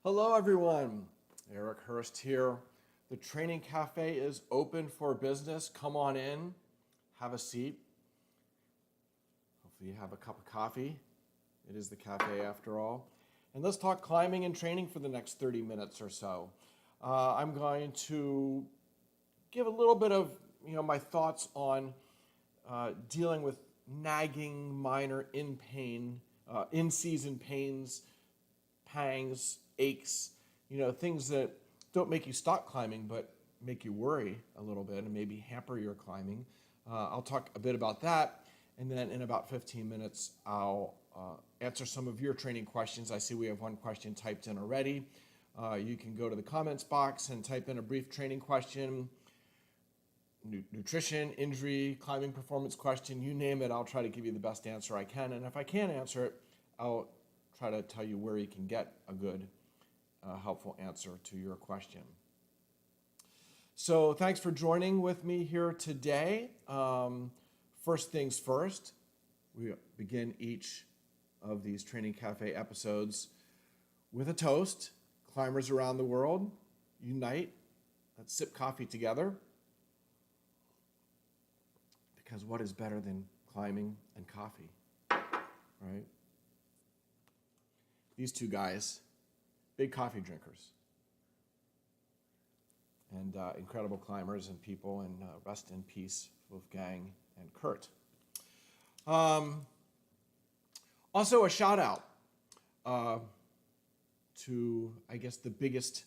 Hello everyone, Eric Hörst here. The Training Cafe is open for business. Come on in, have a seat. Hopefully you have a cup of coffee. It is the cafe after all. And let's talk climbing and training for the next 30 minutes or so. I'm going to give a little bit of my thoughts on dealing with nagging, minor in-season pains, pangs, aches, things that don't make you stop climbing, but make you worry a little bit and maybe hamper your climbing. I'll talk a bit about that, and then in about 15 minutes, I'll answer some of your training questions. I see we have one question typed in already. You can go to the comments box and type in a brief training question, nutrition, injury, climbing performance question, you name it. I'll try to give you the best answer I can, and if I can't answer it, I'll try to tell you where you can get a good, helpful answer to your question. So thanks for joining with me here today. First things first, we begin each of these Training Cafe episodes with a toast. Climbers around the world, unite. Let's sip coffee together. Because what is better than climbing and coffee, right? These two guys, big coffee drinkers and incredible climbers and people, and rest in peace, Wolfgang and Kurt. Also a shout out to, I guess, the biggest,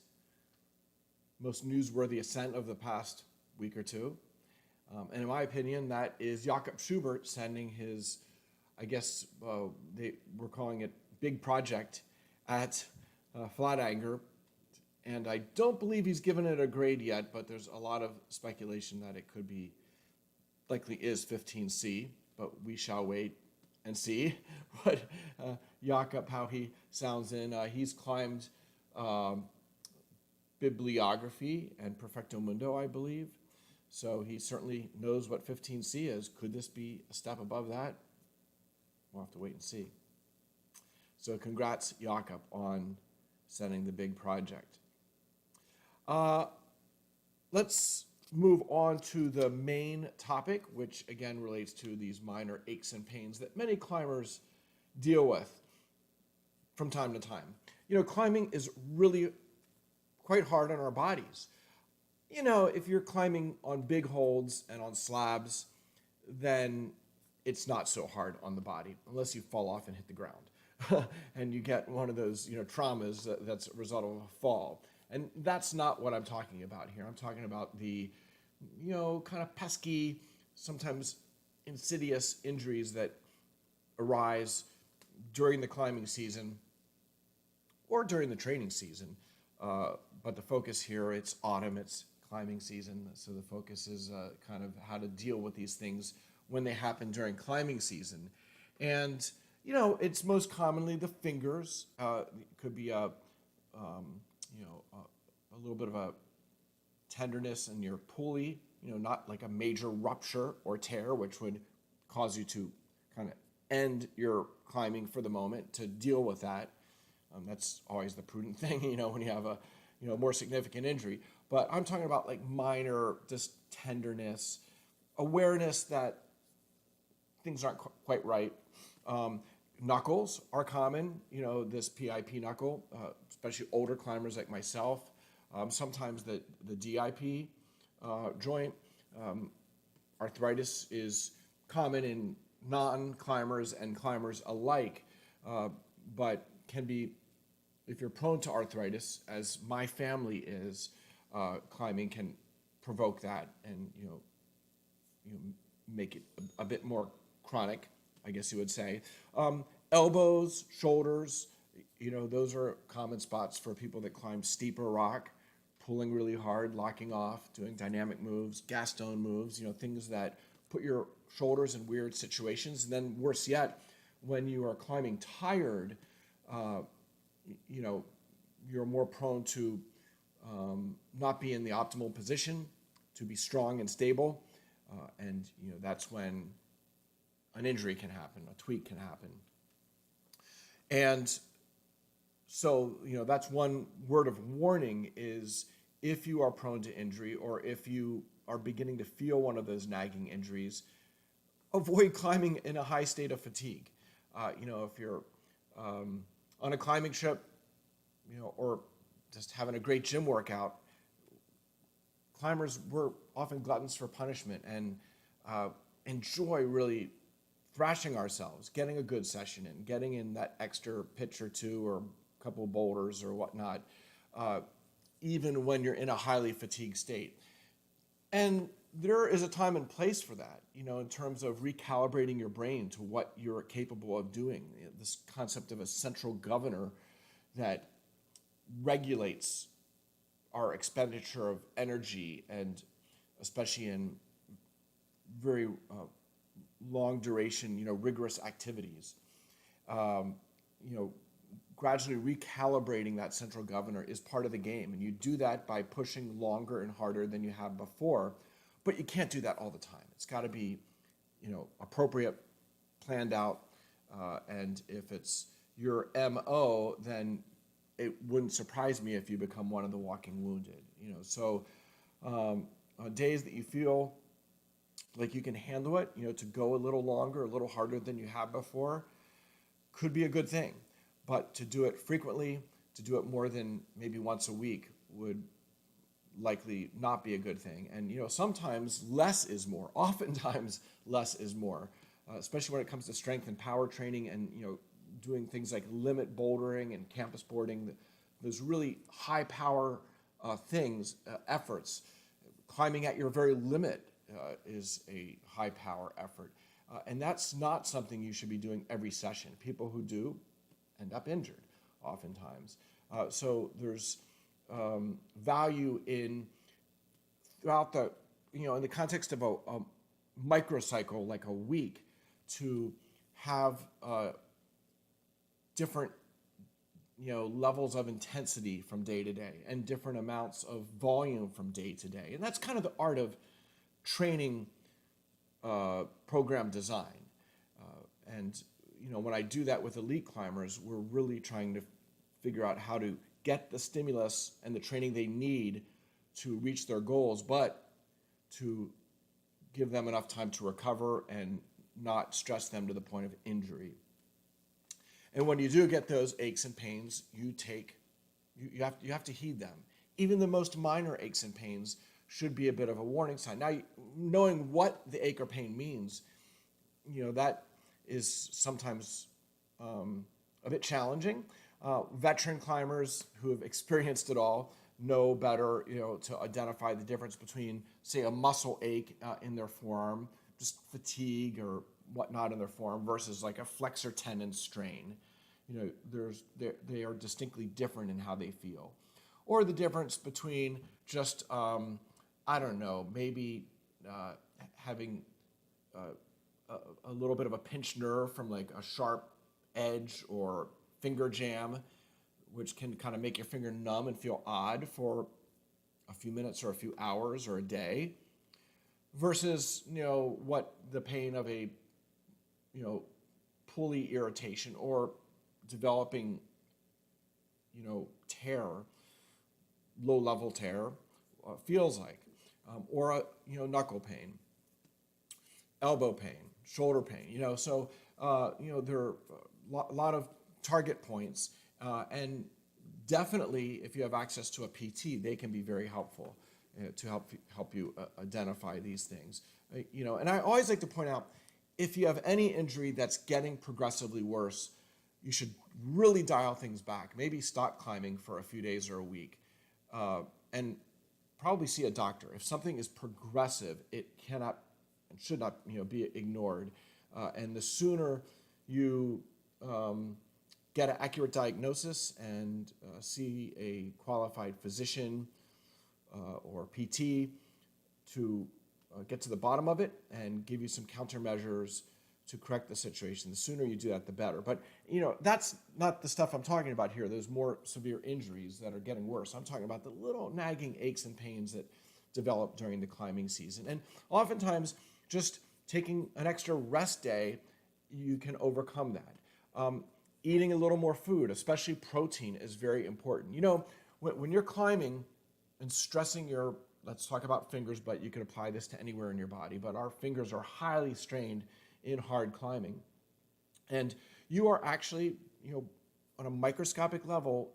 most newsworthy ascent of the past week or two. And in my opinion, that is Jakob Schubert sending his, I guess we're calling it big project at Flatanger, and I don't believe he's given it a grade yet, but there's a lot of speculation that it could be, likely is 15C, but we shall wait and see what Jakob, how he sounds in. He's climbed bibliography and Perfecto Mundo, I believe, so he certainly knows what 15C is. Could this be a step above that? We'll have to wait and see. So congrats, Jakob, on setting the big project. Let's move on to the main topic, which again relates to these minor aches and pains that many climbers deal with from time to time. Climbing is really quite hard on our bodies. If you're climbing on big holds and on slabs, then it's not so hard on the body, unless you fall off and hit the ground. And you get one of those, traumas that's a result of a fall. And that's not what I'm talking about here. I'm talking about the, kind of pesky, sometimes insidious injuries that arise during the climbing season or during the training season. But the focus here, it's autumn, it's climbing season. So the focus is kind of how to deal with these things when they happen during climbing season. And it's most commonly the fingers. It could be a little bit of a tenderness in your pulley, not like a major rupture or tear, which would cause you to kind of end your climbing for the moment to deal with that. That's always the prudent thing, when you have a, more significant injury. But I'm talking about like minor, just tenderness, awareness that things aren't quite right. Knuckles are common, this PIP knuckle, especially older climbers like myself. Sometimes the DIP joint. Arthritis is common in non-climbers and climbers alike, but can be, if you're prone to arthritis, as my family is, climbing can provoke that and make it a bit more chronic, I guess you would say. Elbows, shoulders, those are common spots for people that climb steeper rock, pulling really hard, locking off, doing dynamic moves, gas stone moves, things that put your shoulders in weird situations. And then worse yet, when you are climbing tired, you're more prone to not be in the optimal position, to be strong and stable. And that's when an injury can happen, a tweak can happen. And So, that's one word of warning is if you are prone to injury or if you are beginning to feel one of those nagging injuries, avoid climbing in a high state of fatigue. If you're on a climbing trip, or just having a great gym workout, climbers were often gluttons for punishment and enjoy really thrashing ourselves, getting a good session in, getting in that extra pitch or two or a couple of boulders or whatnot, even when you're in a highly fatigued state. And there is a time and place for that, in terms of recalibrating your brain to what you're capable of doing. This concept of a central governor that regulates our expenditure of energy, and especially in very long duration, rigorous activities. Gradually recalibrating that central governor is part of the game. And you do that by pushing longer and harder than you have before. But you can't do that all the time. It's got to be, appropriate, planned out. And if it's your MO, then it wouldn't surprise me if you become one of the walking wounded. So on days that you feel like you can handle it, to go a little longer, a little harder than you have before, could be a good thing. But to do it frequently, to do it more than maybe once a week, would likely not be a good thing. And sometimes less is more. Oftentimes less is more, especially when it comes to strength and power training, and doing things like limit bouldering and campus boarding. Those really high power things, efforts. Climbing at your very limit is a high power effort, and that's not something you should be doing every session. People who do end up injured oftentimes. So there's value in throughout the, in the context of a microcycle, like a week, to have different, levels of intensity from day to day and different amounts of volume from day to day. And that's kind of the art of training program design. And when I do that with elite climbers, we're really trying to figure out how to get the stimulus and the training they need to reach their goals, but to give them enough time to recover and not stress them to the point of injury. And when you do get those aches and pains, you have to heed them. Even the most minor aches and pains should be a bit of a warning sign. Now, knowing what the ache or pain means, that is sometimes a bit challenging. Veteran climbers who have experienced it all know better, to identify the difference between, say, a muscle ache in their forearm, just fatigue or whatnot in their forearm, versus like a flexor tendon strain. They are distinctly different in how they feel. Or the difference between just, maybe having a little bit of a pinched nerve from like a sharp edge or finger jam, which can kind of make your finger numb and feel odd for a few minutes or a few hours or a day, versus, what the pain of a, pulley irritation or developing, tear, low-level tear, feels like, or knuckle pain, elbow pain, shoulder pain. So there are a lot of target points, and definitely if you have access to a PT, they can be very helpful to help you identify these things. And I always like to point out, if you have any injury that's getting progressively worse, you should really dial things back. Maybe stop climbing for a few days or a week, and probably see a doctor. If something is progressive, it cannot and should not, be ignored. And the sooner you get an accurate diagnosis and see a qualified physician or PT to get to the bottom of it and give you some countermeasures to correct the situation, the sooner you do that, the better. But, that's not the stuff I'm talking about here. There's more severe injuries that are getting worse. I'm talking about the little nagging aches and pains that develop during the climbing season. And oftentimes, just taking an extra rest day, you can overcome that. eating a little more food, especially protein, is very important. You know, when you're climbing and stressing your, let's talk about fingers, but you can apply this to anywhere in your body, but our fingers are highly strained in hard climbing. And you are actually, you know, on a microscopic level,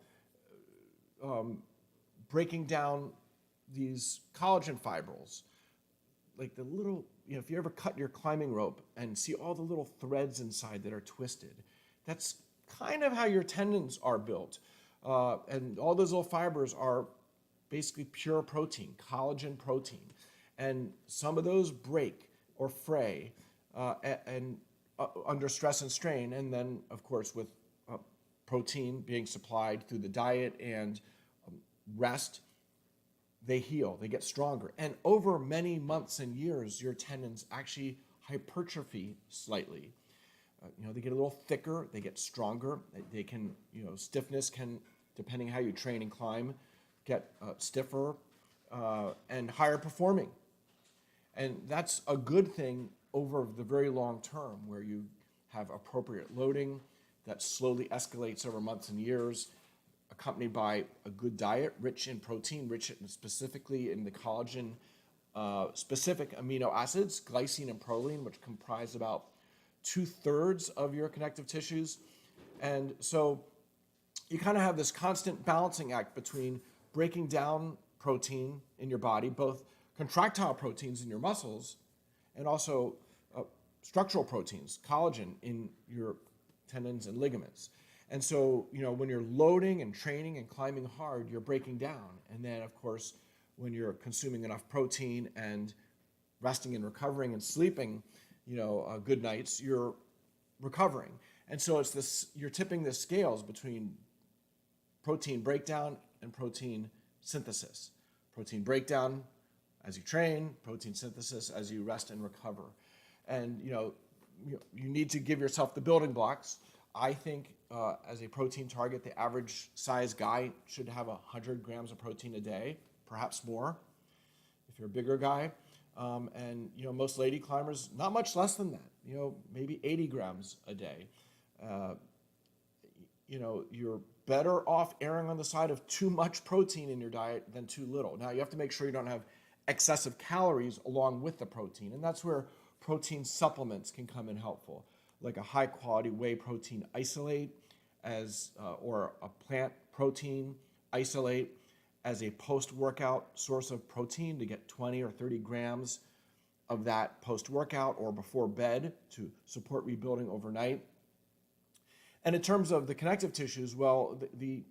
breaking down these collagen fibrils, like the little, you know, if you ever cut your climbing rope and see all the little threads inside that are twisted, that's kind of how your tendons are built. And all those little fibers are basically pure protein, collagen protein. And some of those break or fray under stress and strain. And then, of course, with protein being supplied through the diet and rest, they heal, they get stronger. And over many months and years, your tendons actually hypertrophy slightly. You know, they get a little thicker, they get stronger. They can, you know, stiffness can, depending how you train and climb, get stiffer and higher performing. And that's a good thing over the very long term, where you have appropriate loading that slowly escalates over months and years, accompanied by a good diet, rich in protein, rich specifically in the collagen specific amino acids, glycine and proline, which comprise about 2/3 of your connective tissues. And so you kind of have this constant balancing act between breaking down protein in your body, both contractile proteins in your muscles and also structural proteins, collagen in your tendons and ligaments. And so, you know, when you're loading and training and climbing hard, you're breaking down. And then, of course, when you're consuming enough protein and resting and recovering and sleeping, you know, good nights, you're recovering. And so it's this, you're tipping the scales between protein breakdown and protein synthesis. Protein breakdown as you train, protein synthesis as you rest and recover. And, you know, you need to give yourself the building blocks. I think as a protein target, the average size guy should have 100 grams of protein a day, perhaps more if you're a bigger guy. And, you know, most lady climbers, not much less than that, you know, maybe 80 grams a day. You know, you're better off erring on the side of too much protein in your diet than too little. Now, you have to make sure you don't have excessive calories along with the protein, and that's where protein supplements can come in helpful, like a high quality whey protein isolate or a plant protein isolate as a post-workout source of protein to get 20 or 30 grams of that post-workout or before bed to support rebuilding overnight. And in terms of the connective tissues, well, the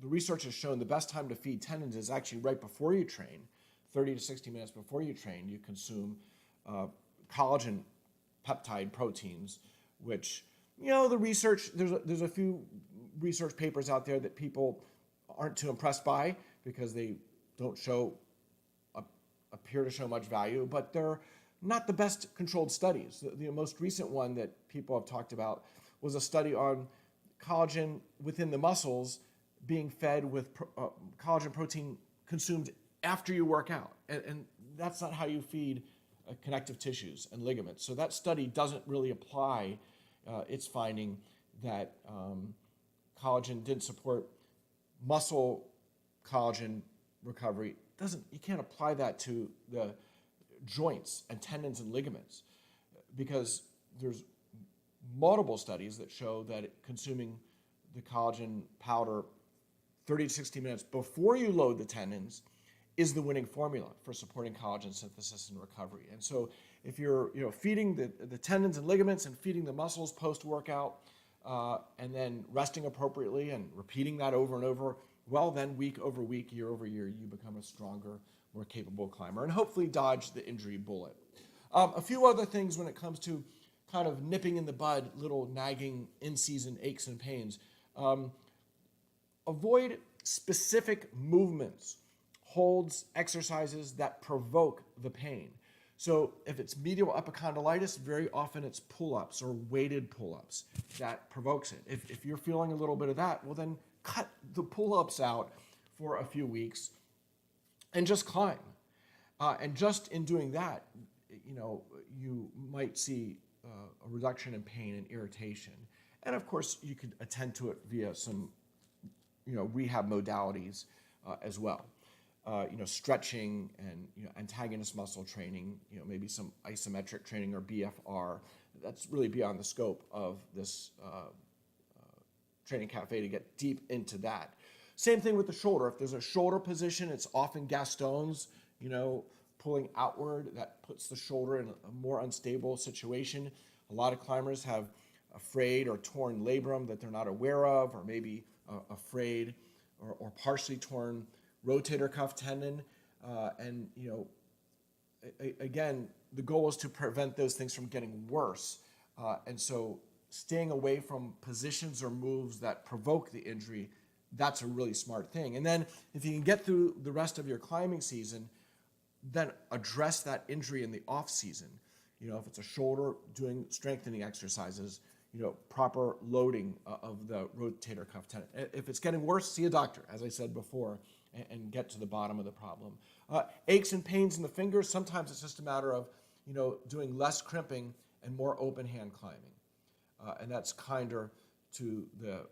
research has shown the best time to feed tendons is actually right before you train. 30 to 60 minutes before you train, you consume collagen peptide proteins, which, you know, the research, there's a few research papers out there that people aren't too impressed by because they don't appear to show much value, but they're not the best controlled studies. The most recent one that people have talked about was a study on collagen within the muscles being fed with collagen protein consumed after you work out. And that's not how you feed connective tissues and ligaments. So that study doesn't really apply its finding that collagen didn't support muscle collagen recovery. You can't apply that to the joints and tendons and ligaments because there's multiple studies that show that consuming the collagen powder 30 to 60 minutes before you load the tendons is the winning formula for supporting collagen synthesis and recovery. And so if you're, you know, feeding the tendons and ligaments and feeding the muscles post-workout and then resting appropriately and repeating that over and over, well, then week over week, year over year, you become a stronger, more capable climber and hopefully dodge the injury bullet. A few other things when it comes to kind of nipping in the bud, little nagging in-season aches and pains. Avoid specific movements, holds, exercises that provoke the pain. So if it's medial epicondylitis, very often it's pull-ups or weighted pull-ups that provokes it. If you're feeling a little bit of that, well then cut the pull-ups out for a few weeks and just climb. And just in doing that, you know, you might see a reduction in pain and irritation. And of course, you could attend to it via some, rehab modalities as well. Stretching and antagonist muscle training, maybe some isometric training or BFR. That's really beyond the scope of this training cafe to get deep into that. Same thing with the shoulder. If there's a shoulder position, it's often Gaston's, pulling outward. That puts the shoulder in a more unstable situation. A lot of climbers have a frayed or torn labrum that they're not aware of, or maybe a frayed or partially torn rotator cuff tendon. Again, the goal is to prevent those things from getting worse. And so staying away from positions or moves that provoke the injury, that's a really smart thing. And then if you can get through the rest of your climbing season, then address that injury in the off season. If it's a shoulder, doing strengthening exercises, proper loading of the rotator cuff tendon. If it's getting worse, see a doctor, as I said before, and get to the bottom of the problem. Aches and pains in the fingers, sometimes it's just a matter of, doing less crimping and more open hand climbing. And that's kinder to the,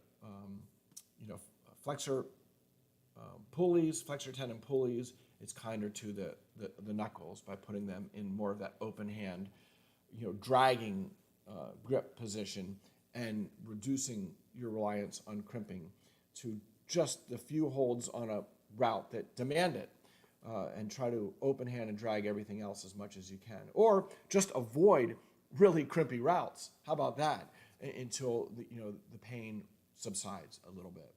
flexor pulleys, flexor tendon pulleys. It's kinder to the knuckles by putting them in more of that open hand, dragging grip position and reducing your reliance on crimping to just the few holds on a route that demand it, and try to open hand and drag everything else as much as you can. Or just avoid really crimpy routes. How about that? Until the pain subsides a little bit.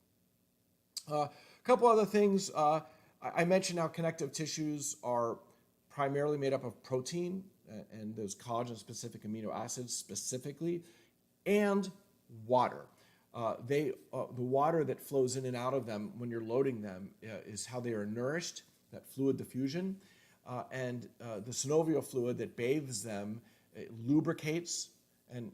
A couple other things. I mentioned how connective tissues are primarily made up of protein and those collagen-specific amino acids specifically, and water. The water that flows in and out of them when you're loading them is how they are nourished, that fluid diffusion, and the synovial fluid that bathes them lubricates and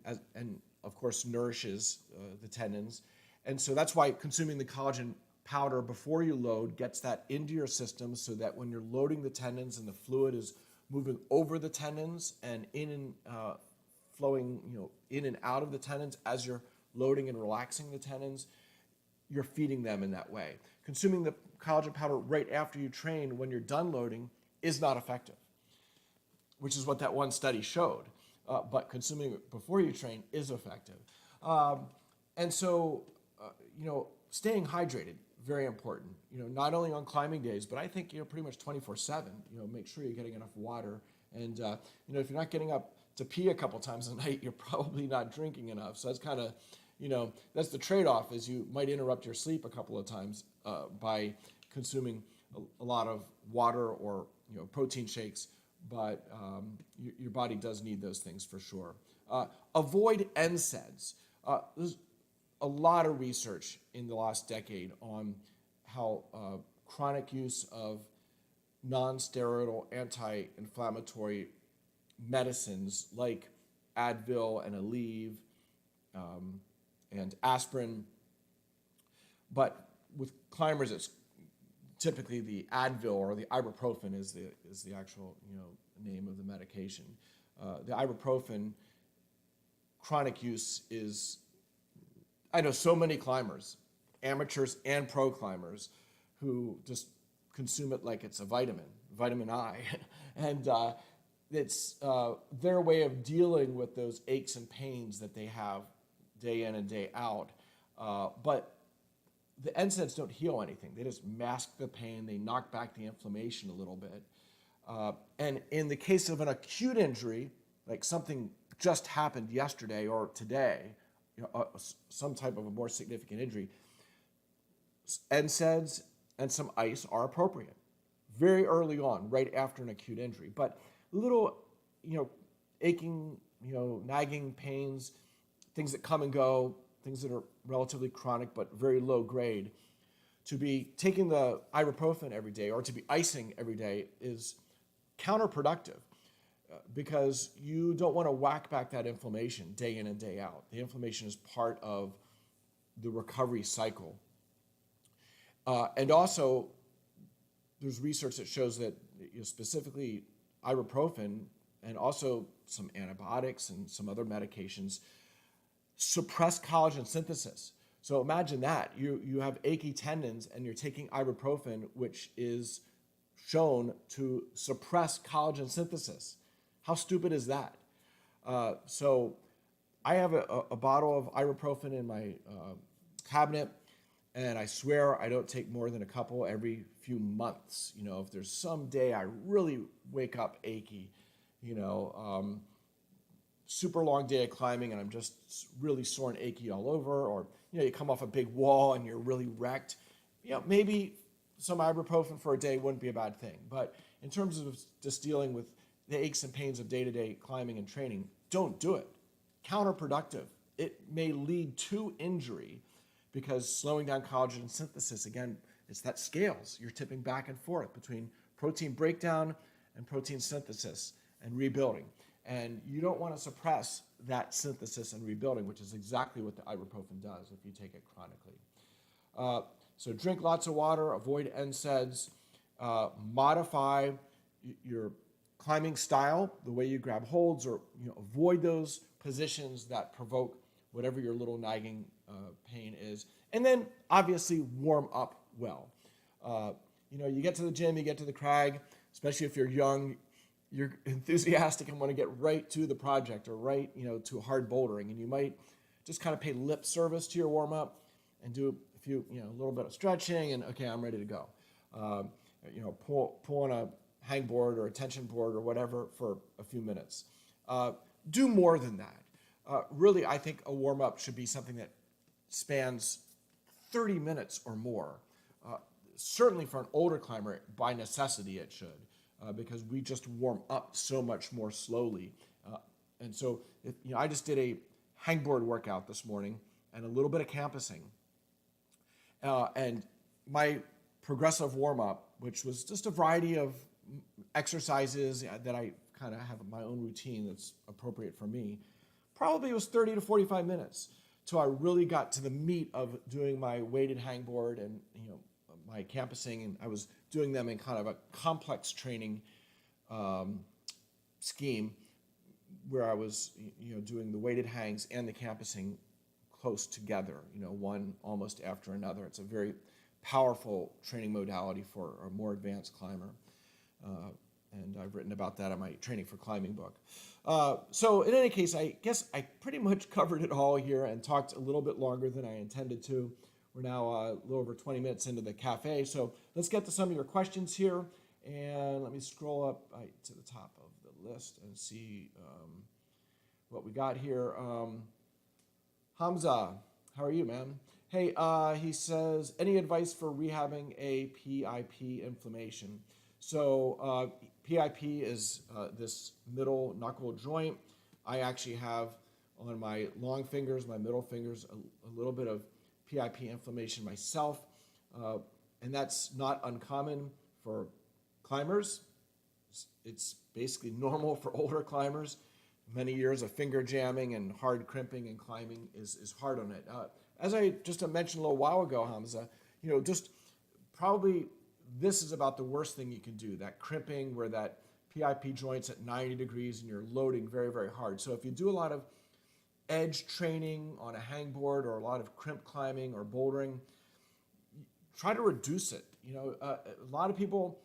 of course nourishes the tendons. And so that's why consuming the collagen powder before you load gets that into your system, so that when you're loading the tendons and the fluid is moving over the tendons and in and flowing in and out of the tendons as you're loading and relaxing the tendons, you're feeding them in that way. Consuming the collagen powder right after you train when you're done loading is not effective, which is what that one study showed. But consuming it before you train is effective. And so, staying hydrated, very important. Not only on climbing days, but I think, pretty much 24/7. Make sure you're getting enough water. And, if you're not getting up to pee a couple times a night, you're probably not drinking enough. So that's kind of, that's the trade-off, is you might interrupt your sleep a couple of times by consuming a lot of water or, protein shakes. But your body does need those things for sure. Avoid NSAIDs. There's a lot of research in the last decade on how chronic use of non-steroidal anti-inflammatory medicines like Advil and Aleve and Aspirin, but with climbers it's typically the Advil or the Ibuprofen is the actual name of the medication. The Ibuprofen chronic use is, I know so many climbers, amateurs and pro climbers, who just consume it like it's a vitamin I, and it's their way of dealing with those aches and pains that they have day in and day out. But the NSAIDs don't heal anything. They just mask the pain. They knock back the inflammation a little bit. And in the case of an acute injury, like something just happened yesterday or today, some type of a more significant injury, NSAIDs and some ice are appropriate very early on, right after an acute injury. But little, aching, nagging pains, things that come and go, things that are relatively chronic but very low grade, to be taking the ibuprofen every day or to be icing every day is counterproductive, because you don't want to whack back that inflammation day in and day out. The inflammation is part of the recovery cycle. And also, there's research that shows that specifically ibuprofen and also some antibiotics and some other medications suppress collagen synthesis. So imagine that. You have achy tendons and you're taking ibuprofen, which is shown to suppress collagen synthesis. How stupid is that? So I have a bottle of ibuprofen in my cabinet, and I swear I don't take more than a couple every few months. You know, if there's some day I really wake up achy, you know, super long day of climbing and I'm just really sore and achy all over, or, you know, you come off a big wall and you're really wrecked, you know, maybe some ibuprofen for a day wouldn't be a bad thing. But in terms of just dealing with the aches and pains of day-to-day climbing and training, don't do it. Counterproductive. It may lead to injury because slowing down collagen synthesis, again, it's that scales. You're tipping back and forth between protein breakdown and protein synthesis and rebuilding. And you don't want to suppress that synthesis and rebuilding, which is exactly what the ibuprofen does if you take it chronically. So drink lots of water, avoid NSAIDs, modify your climbing style, the way you grab holds, or, you know, avoid those positions that provoke whatever your little nagging pain is. And then obviously warm up well. You know, you get to the gym, you get to the crag, especially if you're young, you're enthusiastic and want to get right to the project or right, you know, to hard bouldering. And you might just kind of pay lip service to your warm up and do a few, you know, a little bit of stretching and, okay, I'm ready to go. You know, pull on a hangboard or a tension board or whatever for a few minutes. Do more than that. Really, I think a warm up should be something that spans 30 minutes or more. Certainly for an older climber, by necessity it should. Because we just warm up so much more slowly. And so, you know, I just did a hangboard workout this morning and a little bit of campusing. And my progressive warm-up, which was just a variety of exercises that I kind of have my own routine that's appropriate for me, probably was 30 to 45 minutes till I really got to the meat of doing my weighted hangboard and, you know, my campusing, and I was doing them in kind of a complex training scheme where I was, you know, doing the weighted hangs and the campusing close together, you know, one almost after another. It's a very powerful training modality for a more advanced climber. And I've written about that in my Training for Climbing book. So in any case, I guess I pretty much covered it all here and talked a little bit longer than I intended to. We're now a little over 20 minutes into the Café. So let's get to some of your questions here. And let me scroll up to the top of the list and see what we got here. Hamza, how are you, man? Hey, he says, any advice for rehabbing a PIP inflammation? So PIP is this middle knuckle joint. I actually have on my long fingers, my middle fingers, a little bit of PIP inflammation myself, and that's not uncommon for climbers. It's basically normal for older climbers. Many years of finger jamming and hard crimping and climbing is hard on it. As I just mentioned a little while ago, Hamza, you know, just probably this is about the worst thing you can do, that crimping where that PIP joint's at 90 degrees and you're loading very, very hard. So if you do a lot of edge training on a hangboard or a lot of crimp climbing or bouldering, try to reduce it. You know, a lot of people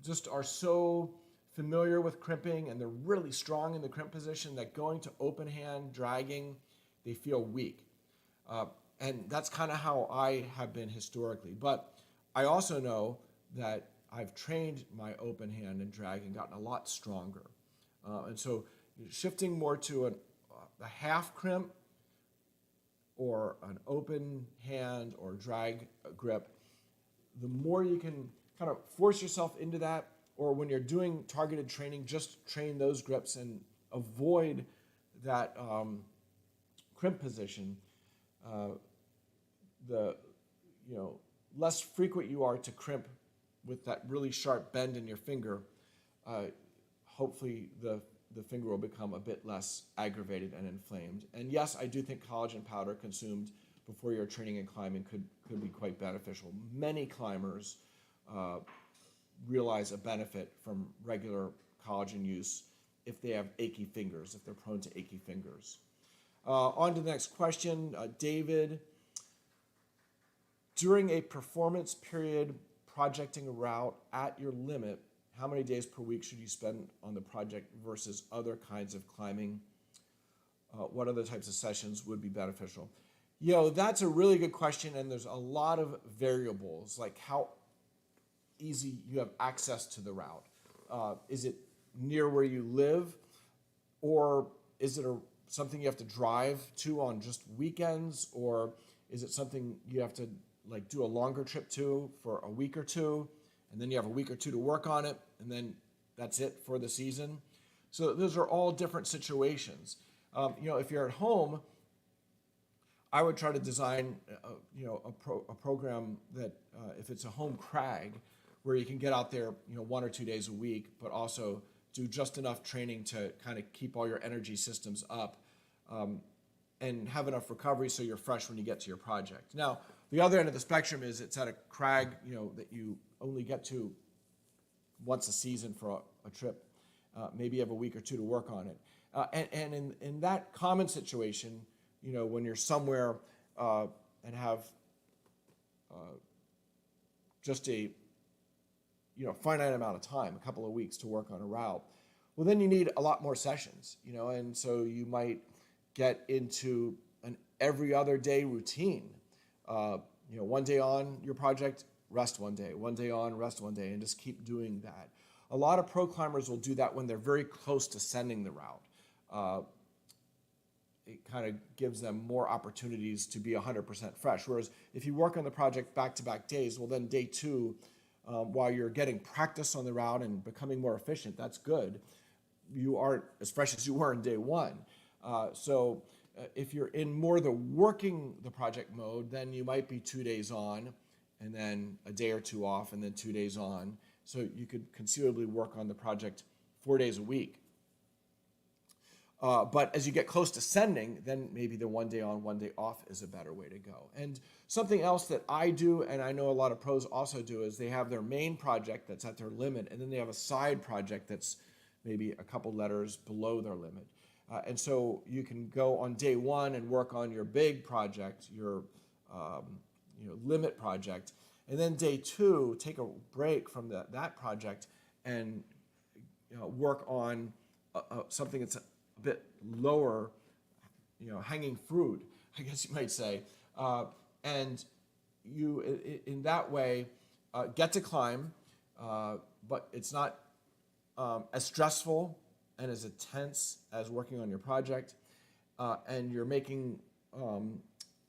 just are so familiar with crimping and they're really strong in the crimp position that going to open hand dragging, they feel weak. And that's kind of how I have been historically. But I also know that I've trained my open hand and drag and gotten a lot stronger. And so shifting more to a half crimp or an open hand or drag grip, the more you can kind of force yourself into that, or when you're doing targeted training, just train those grips and avoid that crimp position. The less frequent you are to crimp with that really sharp bend in your finger, hopefully the finger will become a bit less aggravated and inflamed. And yes, I do think collagen powder consumed before your training and climbing could be quite beneficial. Many climbers realize a benefit from regular collagen use if they have achy fingers, if they're prone to achy fingers. On to the next question. David, during a performance period projecting a route at your limit, how many days per week should you spend on the project versus other kinds of climbing? What other types of sessions would be beneficial? That's a really good question, and there's a lot of variables, like how easy you have access to the route. Is it near where you live, or is it something you have to drive to on just weekends, or is it something you have to do a longer trip to for a week or two, and then you have a week or two to work on it, and then that's it for the season? So those are all different situations. If you're at home, I would try to design a program that if it's a home crag, where you can get out there 1 or 2 days a week, but also do just enough training to kind of keep all your energy systems up, and have enough recovery so you're fresh when you get to your project. Now, the other end of the spectrum is it's at a crag that you only get to once a season for a trip. Maybe you have a week or two to work on it. And in that common situation, when you're somewhere and have just a finite amount of time, a couple of weeks to work on a route, well, then you need a lot more sessions, and so you might get into an every other day routine. 1 day on your project, rest 1 day, 1 day on, rest 1 day, and just keep doing that. A lot of pro climbers will do that when they're very close to sending the route. It kind of gives them more opportunities to be 100% fresh. Whereas if you work on the project back-to-back days, well, then day two, while you're getting practice on the route and becoming more efficient, that's good. You aren't as fresh as you were in day one. So if you're in more the working the project mode, then you might be 2 days on, and then a day or two off, and then 2 days on. So you could conceivably work on the project 4 days a week. But as you get close to sending, then maybe the 1 day on, 1 day off is a better way to go. And something else that I do, and I know a lot of pros also do, is they have their main project that's at their limit, and then they have a side project that's maybe a couple letters below their limit. And so you can go on day one and work on your big project, your limit project, and then day two, take a break from that project and work on something that's a bit lower, hanging fruit, I guess you might say. And you, in that way, get to climb, but it's not as stressful and as intense as working on your project. And you're making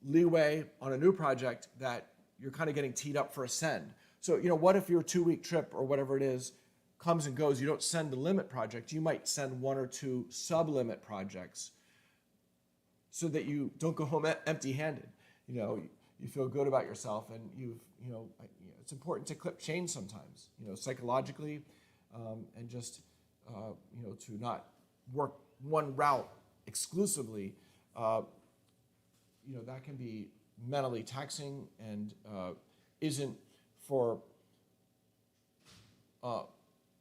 leeway on a new project that you're kind of getting teed up for a send. So, what if your 2-week trip or whatever it is comes and goes, you don't send the limit project, you might send 1 or 2 sub-limit projects so that you don't go home empty-handed. You feel good about yourself, and it's important to clip chains sometimes, psychologically, and just, to not work one route exclusively. That can be mentally taxing and isn't for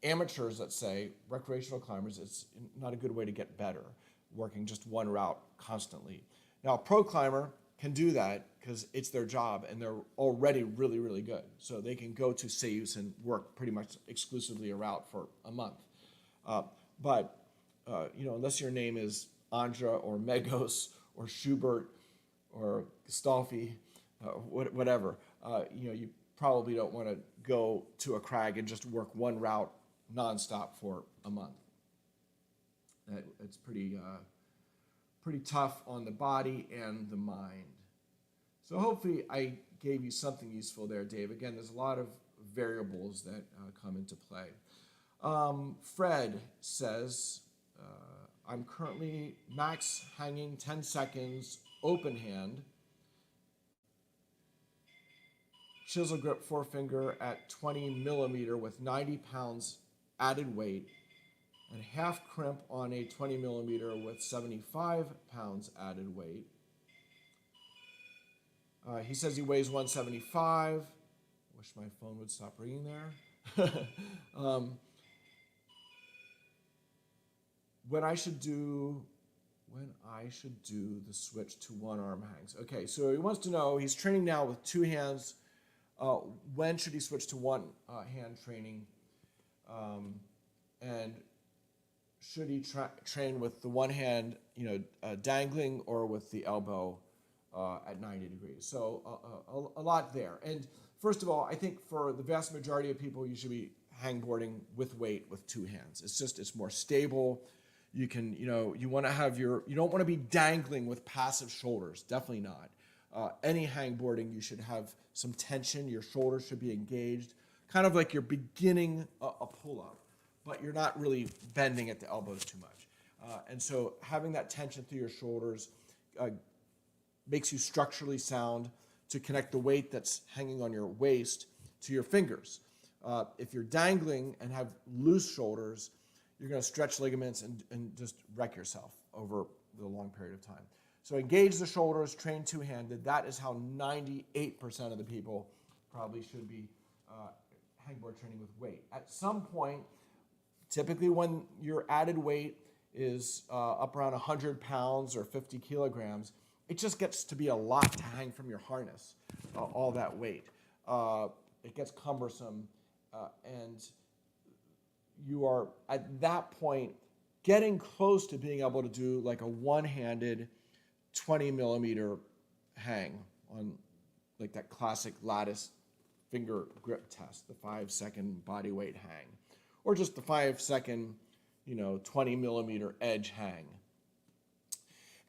amateurs, let's say, recreational climbers. It's not a good way to get better, working just one route constantly. Now, a pro climber can do that because it's their job and they're already really, really good. So they can go to Seus and work pretty much exclusively a route for a month. But unless your name is Andra or Megos or Schubert or Gustolfi, whatever, you probably don't want to go to a crag and just work one route nonstop for a month. It's pretty tough on the body and the mind. So hopefully I gave you something useful there, Dave. Again, there's a lot of variables that come into play. Fred says, I'm currently max hanging 10 seconds, open hand, chisel grip forefinger at 20 millimeter with 90 pounds added weight, and half crimp on a 20 millimeter with 75 pounds added weight. He says he weighs 175. Wish my phone would stop ringing there. What I should do when I should do the switch to one arm hangs. Okay, so he wants to know, he's training now with two hands. When should he switch to one hand training? And should he train with the one hand, dangling, or with the elbow at 90 degrees? So a lot there. And first of all, I think for the vast majority of people, you should be hangboarding with weight with two hands. It's more stable. You can, you want to have you don't want to be dangling with passive shoulders. Definitely not. Any hangboarding, you should have some tension. Your shoulders should be engaged, kind of like you're beginning a pull-up, but you're not really bending at the elbows too much. And so having that tension through your shoulders makes you structurally sound to connect the weight that's hanging on your waist to your fingers. If you're dangling and have loose shoulders, you're going to stretch ligaments and just wreck yourself over the long period of time. So engage the shoulders, train two-handed. That is how 98% of the people probably should be hangboard training with weight. At some point, typically when your added weight is up around 100 pounds or 50 kilograms, it just gets to be a lot to hang from your harness, all that weight. It gets cumbersome, and you are, at that point, getting close to being able to do like a one-handed 20 millimeter hang on like that classic lattice finger grip test, the 5-second body weight hang, or just the 5-second, 20 millimeter edge hang.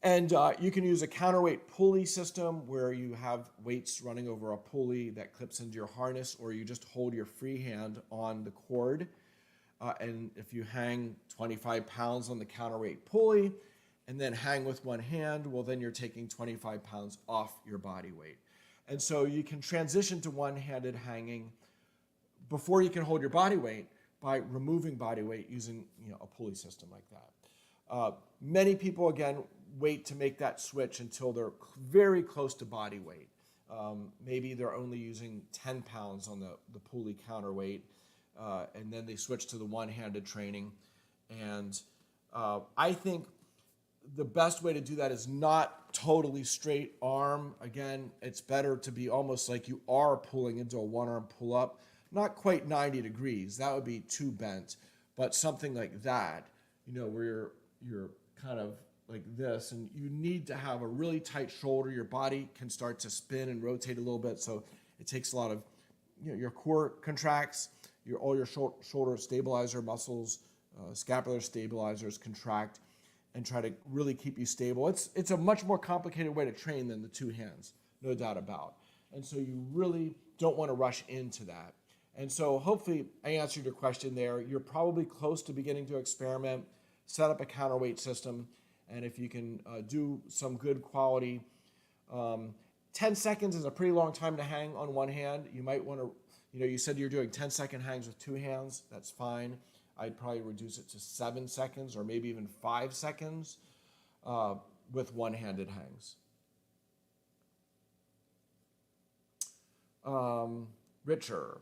And you can use a counterweight pulley system where you have weights running over a pulley that clips into your harness, or you just hold your free hand on the cord. And if you hang 25 pounds on the counterweight pulley and then hang with one hand, well, then you're taking 25 pounds off your body weight. And so you can transition to one-handed hanging before you can hold your body weight by removing body weight using a pulley system like that. Many people, again, wait to make that switch until they're very close to body weight. Maybe they're only using 10 pounds on the pulley counterweight, and then they switch to the one-handed training. And I think the best way to do that is not totally straight arm. Again, it's better to be almost like you are pulling into a one-arm pull-up, not quite 90 degrees. That would be too bent, but something like that, where you're kind of like this, and you need to have a really tight shoulder. Your body can start to spin and rotate a little bit, so it takes a lot of, your core contracts, all your shoulder stabilizer muscles, scapular stabilizers contract and try to really keep you stable. It's a much more complicated way to train than the two hands, no doubt about. And so you really don't want to rush into that. And so hopefully I answered your question there. You're probably close to beginning to experiment, set up a counterweight system, and if you can do some good quality, 10 seconds is a pretty long time to hang on one hand. You might want to, you said you're doing 10-second hangs with two hands. That's fine. I'd probably reduce it to 7 seconds or maybe even 5 seconds with one-handed hangs. Richard.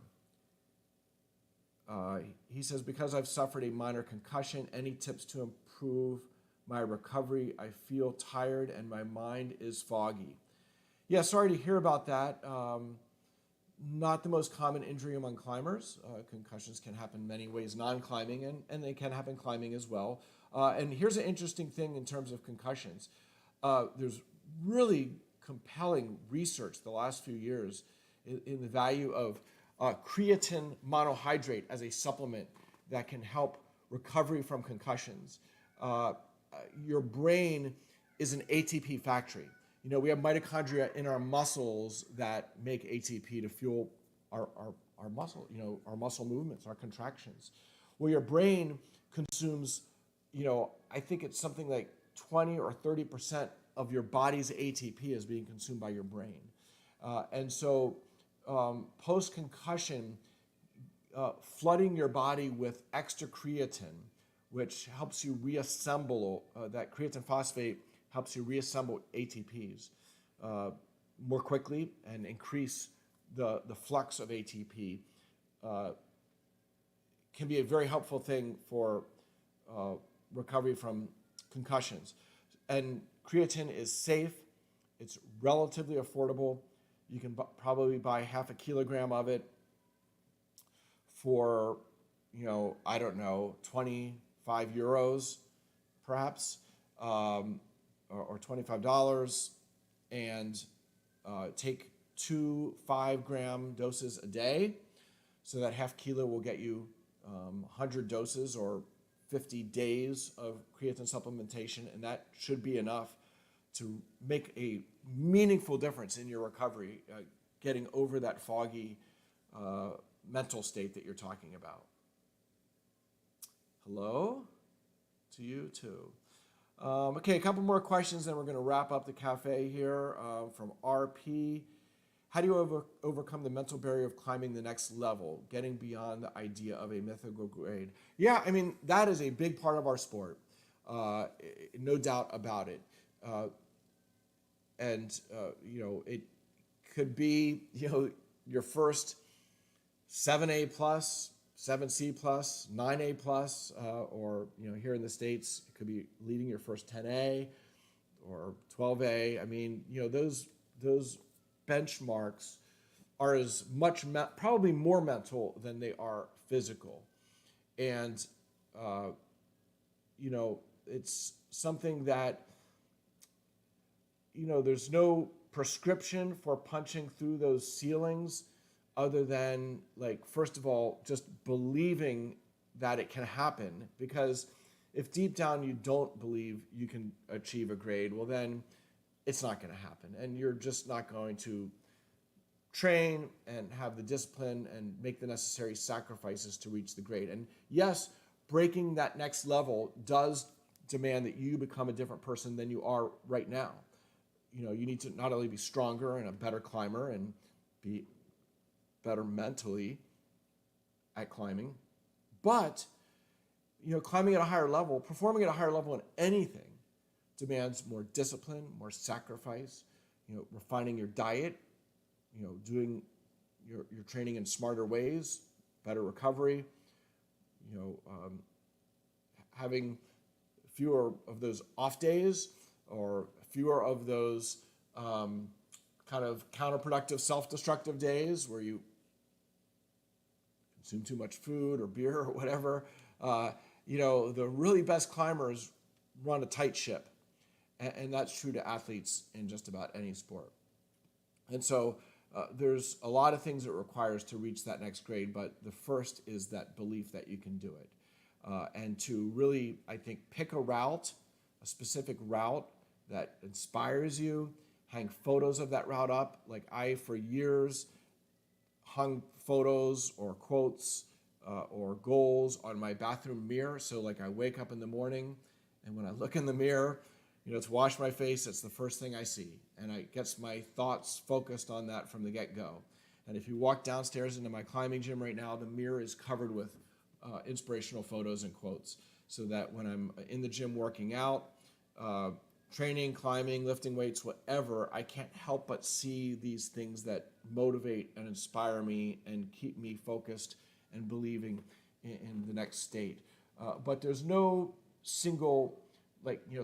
He says, because I've suffered a minor concussion, any tips to improve my recovery? I feel tired and my mind is foggy. Yeah, sorry to hear about that. Not the most common injury among climbers. Concussions can happen many ways non-climbing, and they can happen climbing as well. And here's an interesting thing in terms of concussions. There's really compelling research the last few years in the value of creatine monohydrate as a supplement that can help recovery from concussions. Your brain is an ATP factory. We have mitochondria in our muscles that make ATP to fuel our muscle, our muscle movements, our contractions. Well, your brain consumes, I think it's something like 20 or 30% of your body's ATP is being consumed by your brain. And so post-concussion, flooding your body with extra creatine, which helps you reassemble, that creatine phosphate helps you reassemble ATPs more quickly and increase the flux of ATP, can be a very helpful thing for recovery from concussions. And creatine is safe. It's relatively affordable. You can probably buy half a kilogram of it for, I don't know, 25 euros, perhaps, or $25, and take 2 5-gram doses a day. So that half kilo will get you 100 doses or 50 days of creatine supplementation, and that should be enough to make a meaningful difference in your recovery, getting over that foggy mental state that you're talking about. Hello to you too. Okay, a couple more questions, then we're going to wrap up the cafe here from RP. How do you overcome the mental barrier of climbing the next level, getting beyond the idea of a mythical grade? Yeah, I mean, that is a big part of our sport, no doubt about it. It could be, your first 7A plus, 7C plus, 9A plus, or, here in the States, it could be leading your first 10A or 12A. I mean, those benchmarks are as much, probably more mental than they are physical. And, it's something that, there's no prescription for punching through those ceilings other than, first of all, just believing that it can happen. Because if deep down you don't believe you can achieve a grade, well, then it's not going to happen. And you're just not going to train and have the discipline and make the necessary sacrifices to reach the grade. And yes, breaking that next level does demand that you become a different person than you are right now. You need to not only be stronger and a better climber and be better mentally at climbing, but, climbing at a higher level, performing at a higher level in anything demands more discipline, more sacrifice, refining your diet, doing your training in smarter ways, better recovery, having fewer of those off days or fewer of those kind of counterproductive, self-destructive days where you consume too much food or beer or whatever. The really best climbers run a tight ship. And that's true to athletes in just about any sport. And so there's a lot of things it requires to reach that next grade, but the first is that belief that you can do it. And to really, I think, pick a route, a specific route that inspires you, hang photos of that route up. Like I, for years, hung photos or quotes or goals on my bathroom mirror. So like I wake up in the morning and when I look in the mirror, to wash my face, it's the first thing I see. And it gets my thoughts focused on that from the get-go. And if you walk downstairs into my climbing gym right now, the mirror is covered with inspirational photos and quotes. So that when I'm in the gym working out, training, climbing, lifting weights, whatever, I can't help but see these things that motivate and inspire me and keep me focused and believing in the next state. But there's no single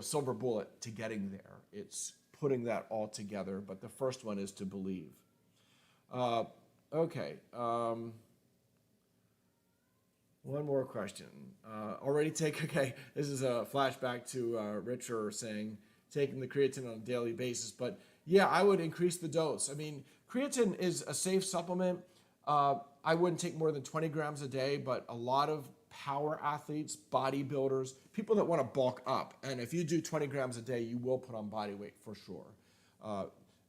silver bullet to getting there. It's putting that all together, but the first one is to believe. Okay. One more question. Okay, this is a flashback to Richard saying taking the creatine on a daily basis, but yeah, I would increase the dose. I mean, creatine is a safe supplement. I wouldn't take more than 20 grams a day, but a lot of power athletes, bodybuilders, people that want to bulk up, and if you do 20 grams a day, you will put on body weight for sure.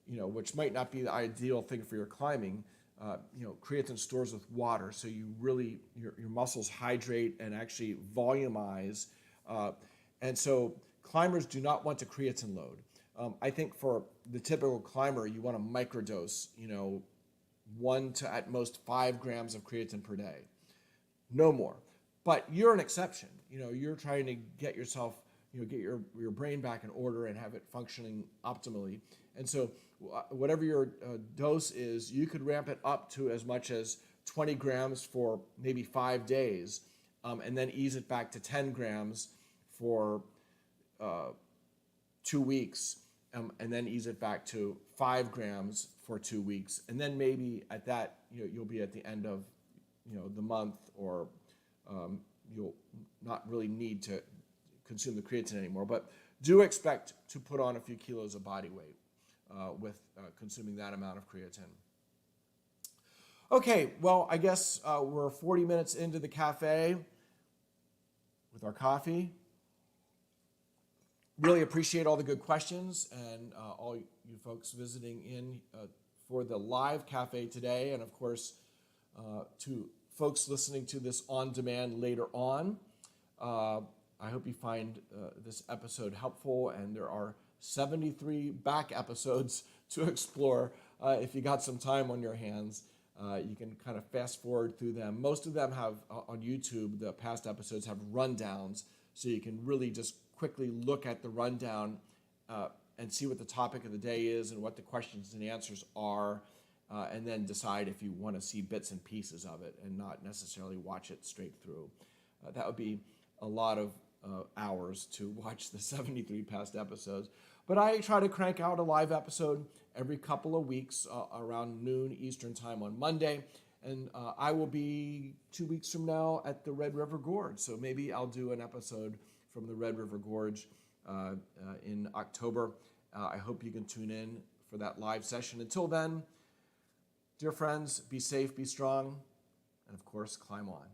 Which might not be the ideal thing for your climbing. Creatine stores with water, so you really, your muscles hydrate and actually volumize. And so climbers do not want to creatine load. I think for the typical climber, you want to microdose, 1 to at most 5 grams of creatine per day. No more. But you're an exception. You're trying to get yourself, get your brain back in order and have it functioning optimally. And so whatever your dose is, you could ramp it up to as much as 20 grams for maybe 5 days, and then ease it back to 10 grams for 2 weeks, and then ease it back to 5 grams for 2 weeks. And then maybe at that, you'll be at the end of, the month, or you'll not really need to consume the creatine anymore. But do expect to put on a few kilos of body weight with consuming that amount of creatine. Okay, well, I guess we're 40 minutes into the cafe with our coffee. Really appreciate all the good questions and all you folks visiting in for the live cafe today. And of course, to folks listening to this on demand later on, I hope you find this episode helpful, and there are 73 back episodes to explore. If you got some time on your hands, you can kind of fast forward through them. Most of them have, on YouTube, the past episodes have rundowns, so you can really just quickly look at the rundown and see what the topic of the day is and what the questions and answers are, and then decide if you want to see bits and pieces of it and not necessarily watch it straight through. That would be a lot of hours to watch the 73 past episodes. But I try to crank out a live episode every couple of weeks around noon Eastern time on Monday. And I will be 2 weeks from now at the Red River Gorge. So maybe I'll do an episode from the Red River Gorge in October. I hope you can tune in for that live session. Until then, dear friends, be safe, be strong, and of course, climb on.